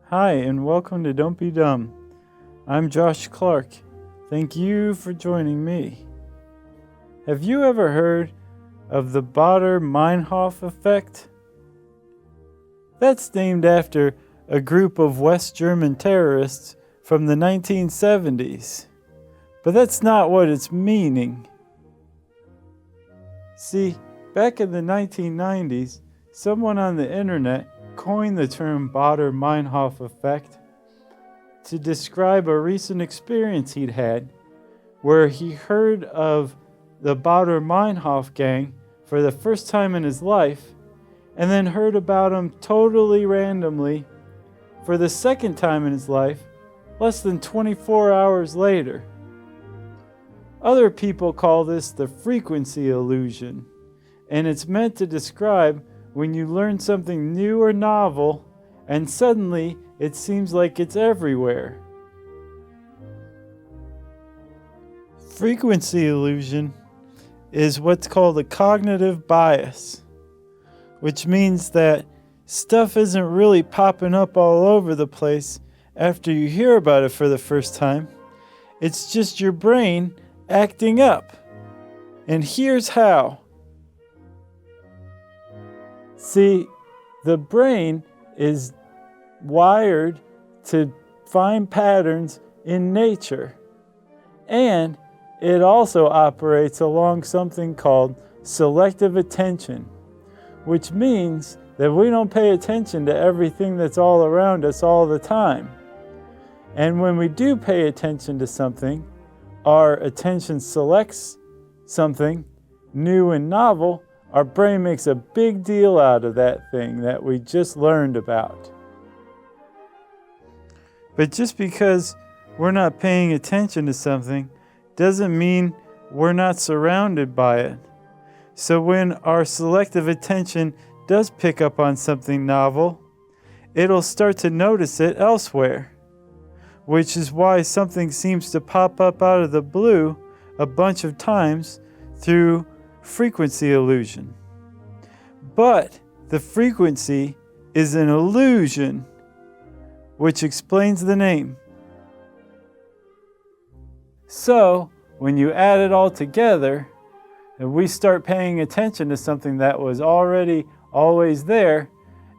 Hi, and welcome to Don't Be Dumb. I'm Josh Clark. Thank you for joining me. Have you ever heard of the Baader-Meinhof effect? That's named after a group of West German terrorists from the 1970s. But that's not what it's meaning. See, back in the 1990s, someone on the internet coined the term Baader-Meinhof effect to describe a recent experience he'd had where he heard of the Baader-Meinhof gang for the first time in his life and then heard about them totally randomly for the second time in his life less than 24 hours later. Other people call this the frequency illusion, and it's meant to describe when you learn something new or novel and suddenly it seems like it's everywhere. Frequency illusion is what's called a cognitive bias, which means that stuff isn't really popping up all over the place after you hear about it for the first time. It's just your brain acting up. And here's how. See, the brain is wired to find patterns in nature, and it also operates along something called selective attention, which means that we don't pay attention to everything that's all around us all the time. And when we do pay attention to something, our attention selects something new and novel. Our brain makes a big deal out of that thing that we just learned about. But just because we're not paying attention to something doesn't mean we're not surrounded by it. So when our selective attention does pick up on something novel, it'll start to notice it elsewhere, which is why something seems to pop up out of the blue a bunch of times through frequency illusion. But the frequency is an illusion, which explains the name. So, when you add it all together, and we start paying attention to something that was already always there,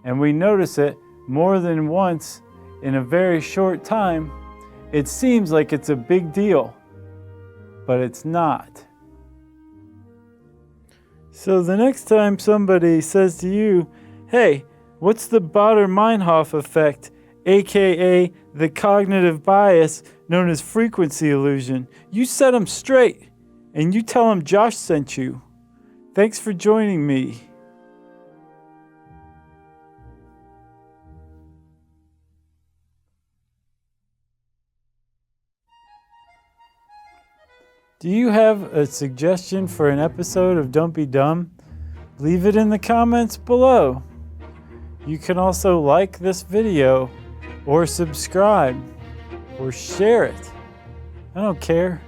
and we notice it more than once in a very short time, it seems like it's a big deal, but it's not. So the next time somebody says to you, hey, what's the Baader-Meinhof effect, aka the cognitive bias known as frequency illusion, you set them straight and you tell them Josh sent you. Thanks for joining me. Do you have a suggestion for an episode of Don't Be Dumb? Leave it in the comments below. You can also like this video, or subscribe, or share it. I don't care.